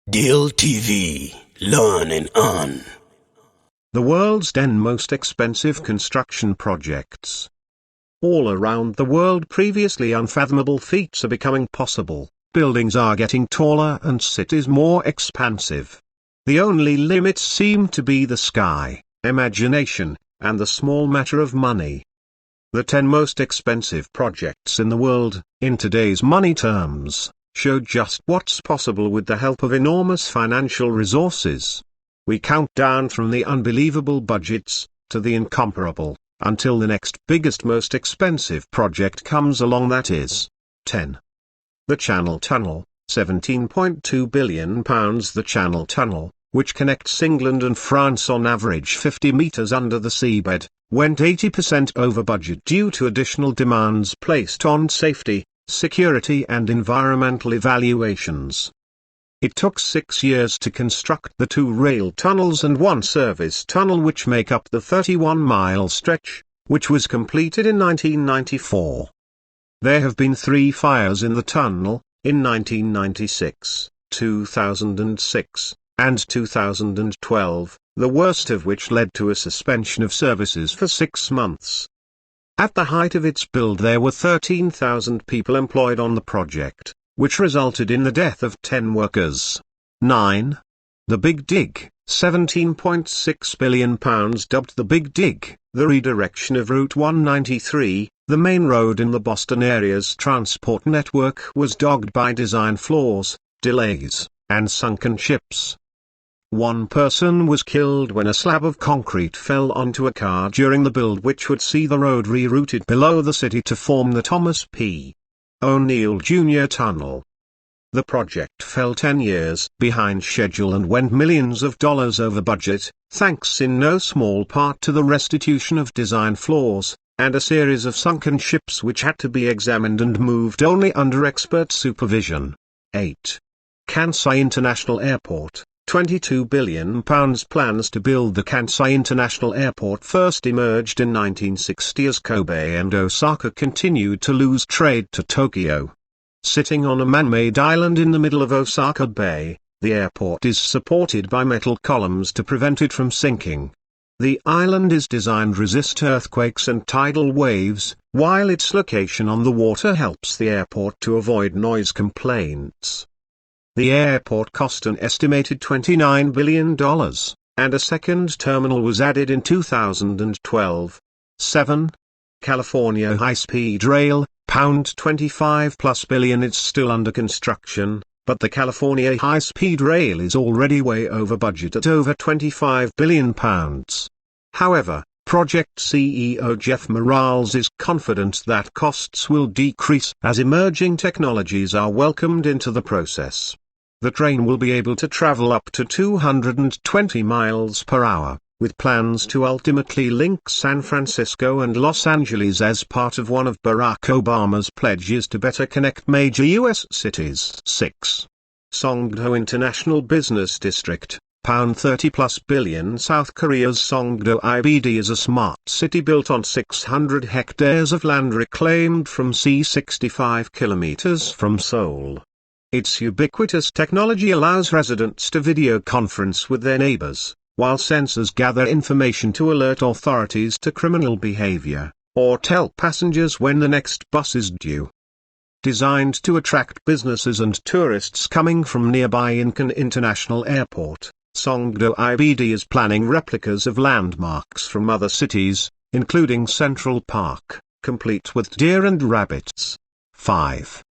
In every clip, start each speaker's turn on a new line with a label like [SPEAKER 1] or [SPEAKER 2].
[SPEAKER 1] Deal TV, learn and earn.
[SPEAKER 2] The world's 10 most expensive construction projects. All around the world, previously unfathomable feats are becoming possible. Buildings are getting taller and cities more expansive. The only limits seem to be the sky, imagination, and the small matter of money. The 10 most expensive projects in the world, in today's money terms, show just what's possible with the help of enormous financial resources. We count down from the unbelievable budgets, to the incomparable, until the next biggest most expensive project comes along, that is 10. The Channel Tunnel, £17.2 billion. The Channel Tunnel, which connects England and France on average 50 metres under the seabed, went 80% over budget due to additional demands placed on safety, security and environmental evaluations. It took 6 years to construct the 2 rail tunnels and 1 service tunnel which make up the 31-mile stretch, which was completed in 1994. There have been 3 fires in the tunnel, in 1996, 2006, and 2012, the worst of which led to a suspension of services for 6 months. At the height of its build there were 13,000 people employed on the project, which resulted in the death of 10 workers. 9. The Big Dig, £17.6 billion. Dubbed the Big Dig, the redirection of Route 193, the main road in the Boston area's transport network, was dogged by design flaws, delays, and sunken ships. 1 person was killed when a slab of concrete fell onto a car during the build, which would see the road rerouted below the city to form the Thomas P. O'Neill Jr. Tunnel. The project fell 10 years behind schedule and went millions of dollars over budget, thanks in no small part to the restitution of design flaws, and a series of sunken ships which had to be examined and moved only under expert supervision. 8. Kansai International Airport, £22 billion. Plans to build the Kansai International Airport first emerged in 1960 as Kobe and Osaka continued to lose trade to Tokyo. Sitting on a man-made island in the middle of Osaka Bay, the airport is supported by metal columns to prevent it from sinking. The island is designed to resist earthquakes and tidal waves, while its location on the water helps the airport to avoid noise complaints. The airport cost an estimated $29 billion, and a second terminal was added in 2012. 7. California High-Speed Rail, £25+ billion. It's still under construction, but the California High-Speed Rail is already way over budget at over £25 billion. However, project CEO Jeff Morales is confident that costs will decrease as emerging technologies are welcomed into the process. The train will be able to travel up to 220 miles per hour, with plans to ultimately link San Francisco and Los Angeles as part of one of Barack Obama's pledges to better connect major U.S. cities. 6. Songdo International Business District, £30+ billion. South Korea's Songdo IBD is a smart city built on 600 hectares of land reclaimed from sea 65 kilometers from Seoul. Its ubiquitous technology allows residents to video conference with their neighbors, while sensors gather information to alert authorities to criminal behavior, or tell passengers when the next bus is due. Designed to attract businesses and tourists coming from nearby Incheon International Airport, Songdo IBD is planning replicas of landmarks from other cities, including Central Park, complete with deer and rabbits. 5.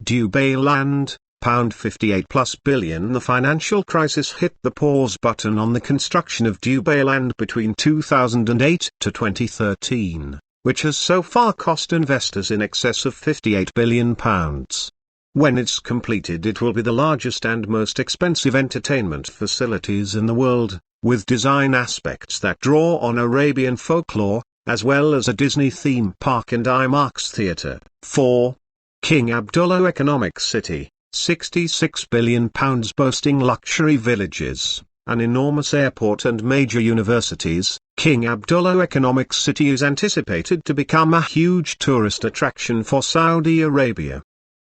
[SPEAKER 2] Dubai Land, £58+ billion. The financial crisis hit the pause button on the construction of Dubai Land between 2008 to 2013, which has so far cost investors in excess of £58 billion. When it's completed, it will be the largest and most expensive entertainment facilities in the world, with design aspects that draw on Arabian folklore, as well as a Disney theme park and IMAX theater. 4. King Abdullah Economic City, £66 billion. Boasting luxury villages, an enormous airport and major universities, King Abdullah Economic City is anticipated to become a huge tourist attraction for Saudi Arabia.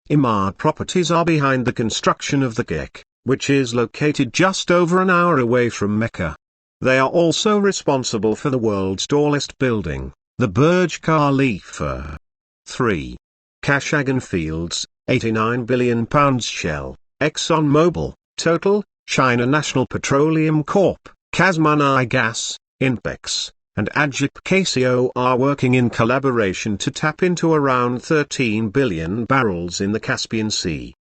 [SPEAKER 2] Emaar Properties are behind the construction of the GEC, which is located just over an hour away from Mecca. They are also responsible for the world's tallest building, the Burj Khalifa. 3. Kashagan Fields, £89 billion Shell, ExxonMobil, Total, China National Petroleum Corp., Kazmunai Gas, INPEX, and Ajip KCO are working in collaboration to tap into around 13 billion barrels in the Caspian Sea.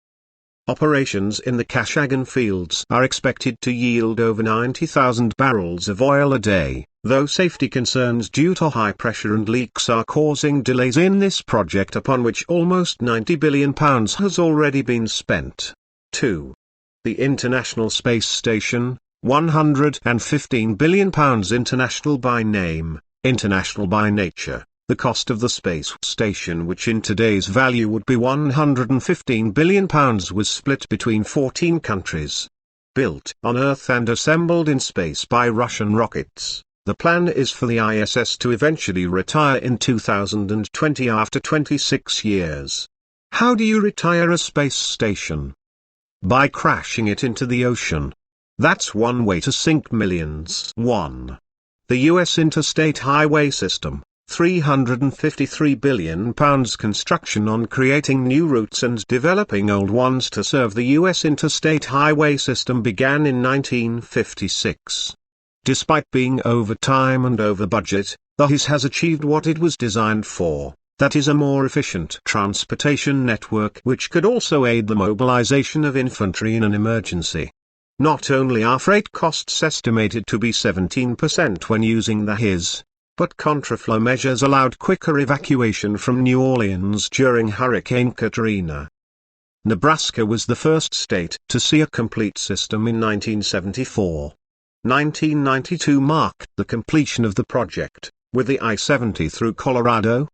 [SPEAKER 2] Operations in the Kashagan fields are expected to yield over 90,000 barrels of oil a day, though safety concerns due to high pressure and leaks are causing delays in this project, upon which almost £90 billion has already been spent. 2. The International Space Station, £115 billion international by name, international by nature. The cost of the space station, which in today's value would be £115 billion, was split between 14 countries. Built on Earth and assembled in space by Russian rockets, the plan is for the ISS to eventually retire in 2020 after 26 years. How do you retire a space station? By crashing it into the ocean. That's one way to sink millions. 1. The U.S. Interstate Highway System. £353 billion construction on creating new routes and developing old ones to serve the U.S. Interstate Highway System began in 1956. Despite being over time and over budget, the HIS has achieved what it was designed for, that is, a more efficient transportation network which could also aid the mobilization of infantry in an emergency. Not only are freight costs estimated to be 17% when using the HIS, but contraflow measures allowed quicker evacuation from New Orleans during Hurricane Katrina. Nebraska was the first state to see a complete system in 1974. 1992 marked the completion of the project, with the I-70 through Colorado,